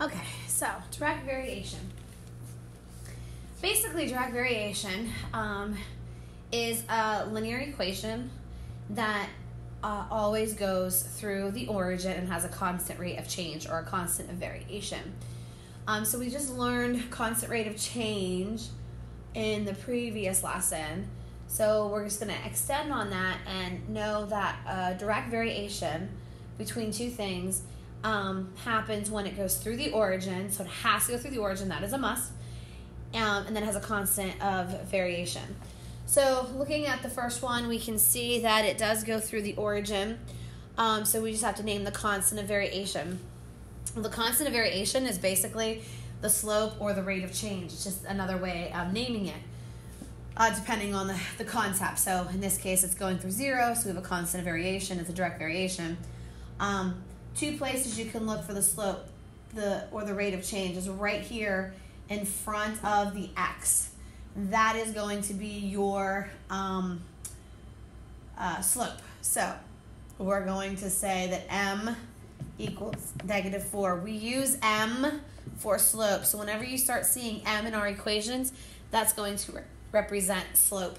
Okay, so direct variation. Basically, direct variation is a linear equation that always goes through the origin and has a constant rate of change or a constant of variation. So we just learned constant rate of change in the previous lesson. So we're just going to extend on that and know that direct variation between two things happens when it goes through the origin. So it has to go through the origin. That is a must. And then it has a constant of variation. So looking at the first one, we can see that it does go through the origin. So we just have to name the constant of variation. The constant of variation is basically the slope or the rate of change. It's just another way of naming it, depending on the concept. So in this case, it's going through 0, so we have a constant of variation. It's a direct variation. Two places you can look for the slope or the rate of change is right here in front of the x. That is going to be your slope. So we're going to say that m equals -4. We use m for slope. So whenever you start seeing m in our equations, that's going to represent slope.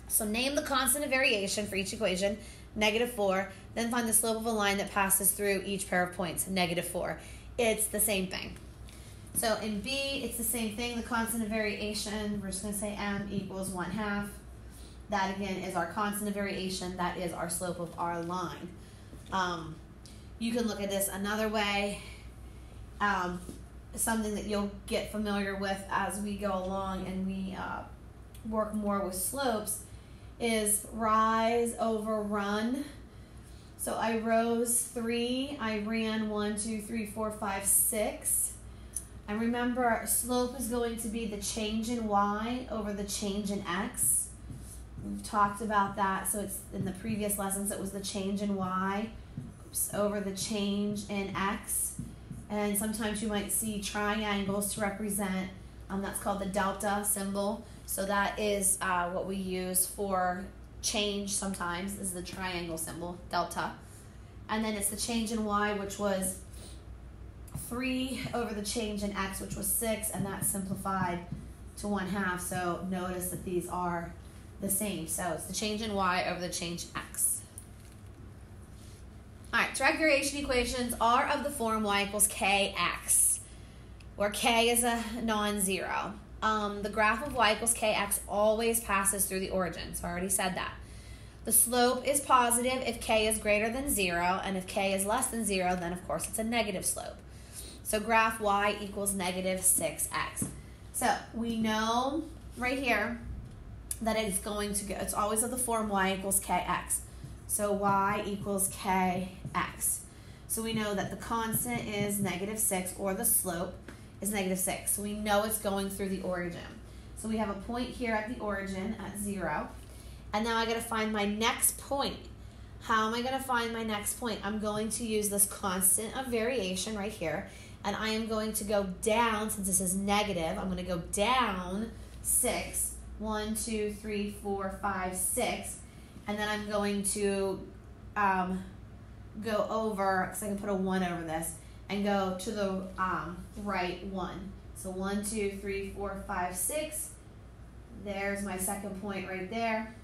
So name the constant of variation for each equation, -4. Then find the slope of a line that passes through each pair of points, -4. It's the same thing. So in B, it's the same thing. The constant of variation, we're just going to say m equals 1/2. That, again, is our constant of variation. That is our slope of our line. You can look at this another way. Something that you'll get familiar with as we go along and we work more with slopes is rise over run. So I rose 3. I ran 1, 2, 3, 4, 5, 6. And remember, slope is going to be the change in y over the change in x. We've talked about that. So it's in the previous lessons, it was the change in y over the change in x. And sometimes you might see triangles to represent, that's called the delta symbol. So that is what we use for change sometimes, is the triangle symbol, delta. And then it's the change in y, which was 3 over the change in x, which was 6, and that's simplified to 1/2. So notice that these are the same. So it's the change in y over the change in x. All right, direct variation equations are of the form y equals kx, where k is a non-zero. The graph of y equals kx always passes through the origin, so I already said that. The slope is positive if k is greater than 0, and if k is less than 0, then of course it's a negative slope. So graph y equals -6x. So we know right here that it's going to go, it's always of the form y equals kx. So y equals kx. So we know that the constant is -6, or the slope is -6. So we know it's going through the origin. So we have a point here at the origin at 0. And now I got to find my next point. How am I going to find my next point? I'm going to use this constant of variation right here. And I am going to go down, since this is negative, I'm going to go down 6. 1, 2, 3, 4, 5, 6. And then I'm going to go over, because I can put a 1 over this, and go to the right 1. So 1, 2, 3, 4, 5, 6. There's my second point right there.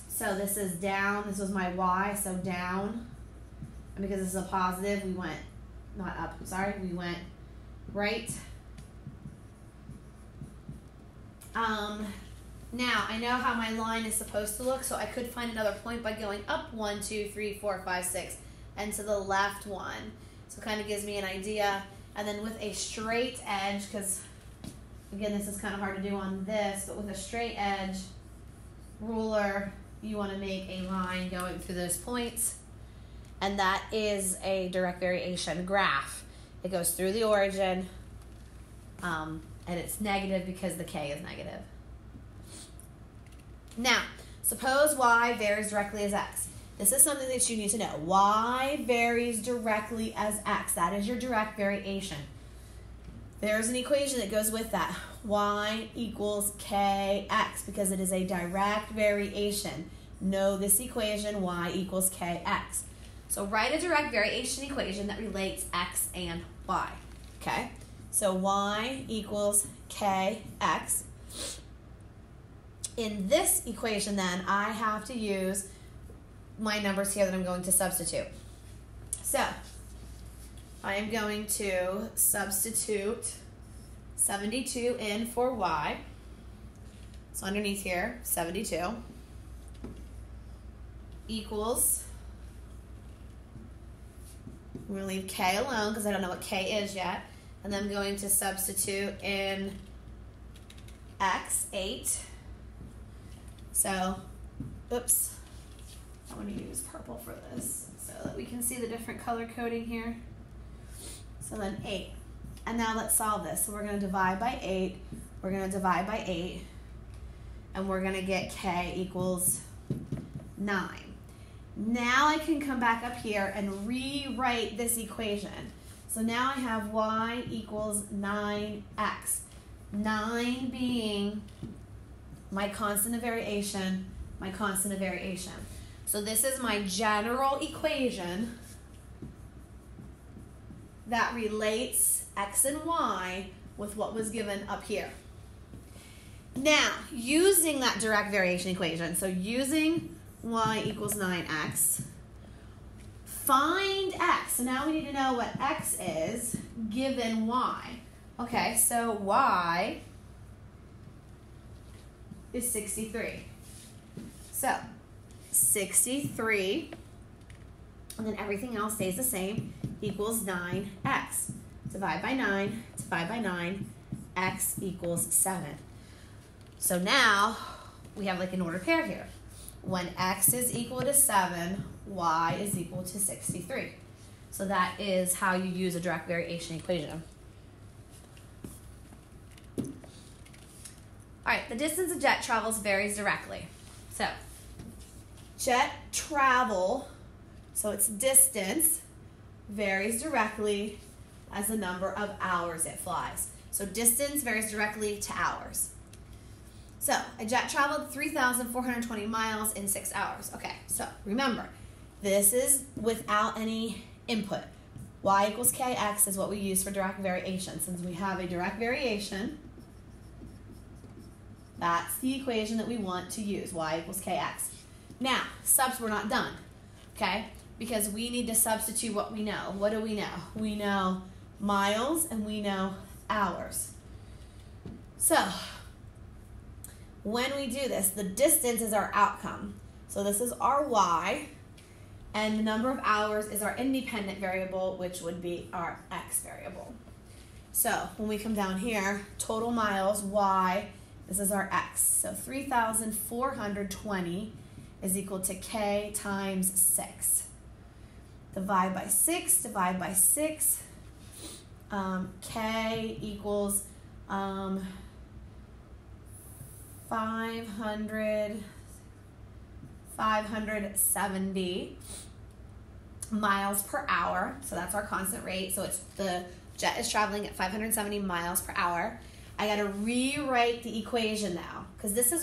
So this is down. This was my y, so down. And because this is a positive, we went, not up, I'm sorry, we went right. Now, I know how my line is supposed to look, so I could find another point by going up 1, 2, 3, 4, 5, 6, and to the left 1. So it kind of gives me an idea. And then with a straight edge, because, again, this is kind of hard to do on this, but with a straight edge ruler, you want to make a line going through those points. And that is a direct variation graph. It goes through the origin, and it's negative because the k is negative. Now, suppose y varies directly as x. This is something that you need to know. Y varies directly as x. That is your direct variation. There's an equation that goes with that. Y equals kx, because it is a direct variation. Know this equation, y equals kx. So write a direct variation equation that relates x and y. Okay, so y equals kx. In this equation then, I have to use my numbers here that I'm going to substitute. So I am going to substitute 72 in for y. So underneath here, 72 equals, I'm going to leave k alone because I don't know what k is yet. And then I'm going to substitute in x, 8. So, oops, I want to use purple for this so that we can see the different color coding here. So then 8. And now let's solve this. So we're going to divide by 8. We're going to divide by 8. And we're going to get k equals 9. Now I can come back up here and rewrite this equation. So now I have y equals 9x. 9 being my constant of variation, my constant of variation. So this is my general equation that relates x and y with what was given up here. Now, using that direct variation equation, so using y equals 9x, find x. So now we need to know what x is given y. Okay, so y is 63. So 63, and then everything else stays the same, equals 9x. Divide by 9, divide by 9, x equals 7. So now we have like an ordered pair here. When x is equal to 7, y is equal to 63. So that is how you use a direct variation equation. All right, the distance a jet travels varies directly. So jet travel, so its distance varies directly as the number of hours it flies. So distance varies directly to hours. So a jet traveled 3,420 miles in 6 hours. Okay, so remember, this is without any input. Y equals kx is what we use for direct variation. Since we have a direct variation, that's the equation that we want to use, y equals kx. Now, subs, we're not done, okay? Because we need to substitute what we know. What do we know? We know miles and we know hours. So, when we do this, the distance is our outcome. So this is our y, and the number of hours is our independent variable, which would be our x variable. So when we come down here, total miles, y, this is our x. So 3,420 is equal to k times 6. Divide by 6, divide by 6. K equals 570 miles per hour. So that's our constant rate. So it's the jet is traveling at 570 miles per hour. I got to rewrite the equation now because this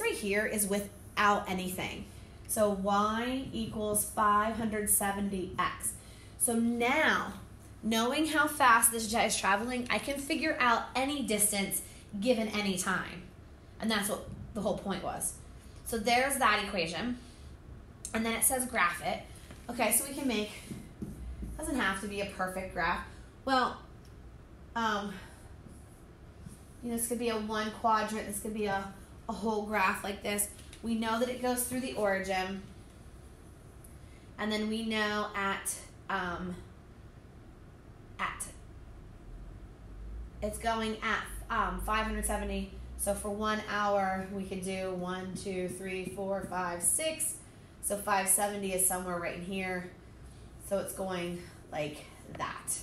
right here is without anything. So y equals 570x. So now, knowing how fast this jet is traveling, I can figure out any distance given any time. And that's what the whole point was. So there's that equation. And then it says graph it. Okay, so we can make, doesn't have to be a perfect graph. Well, this could be a one quadrant. This could be a whole graph like this. We know that it goes through the origin. And then we know it's going at 570. So for 1 hour, we could do 1, 2, 3, 4, 5, 6. So 570 is somewhere right in here. So it's going like that.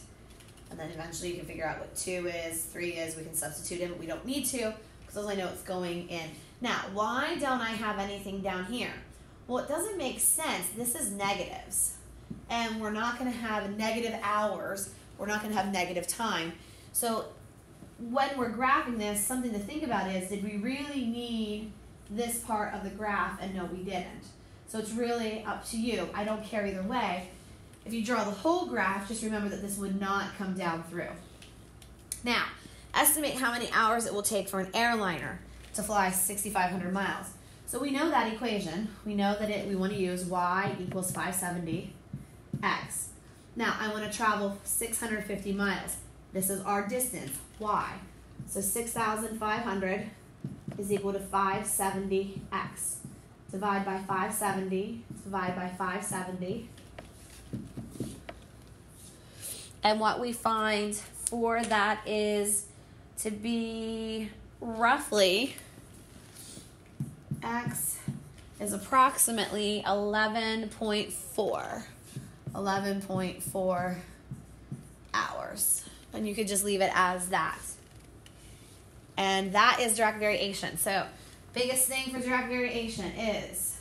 And then eventually you can figure out what 2 is, 3 is. We can substitute in, but we don't need to because I know it's going in. Now, why don't I have anything down here? Well, it doesn't make sense. This is negatives. And we're not going to have negative hours. We're not going to have negative time. So when we're graphing this, something to think about is, did we really need this part of the graph? And no, we didn't. So it's really up to you. I don't care either way. If you draw the whole graph, just remember that this would not come down through. Now, estimate how many hours it will take for an airliner to fly 6,500 miles. So we know that equation. We know that we want to use y equals 570 x. Now, I want to travel 650 miles. This is our distance, y. So 6,500 is equal to 570x. Divide by 570, divide by 570. And what we find for that is to be roughly, x is approximately 11.4 hours. And you could just leave it as that. And that is direct variation. So biggest thing for direct variation is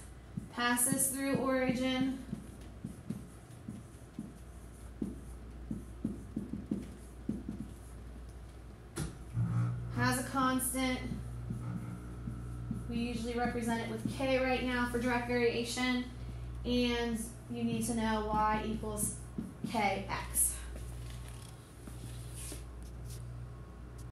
passes through origin, has a constant. We usually represent it with k right now for direct variation, and you need to know y equals kx.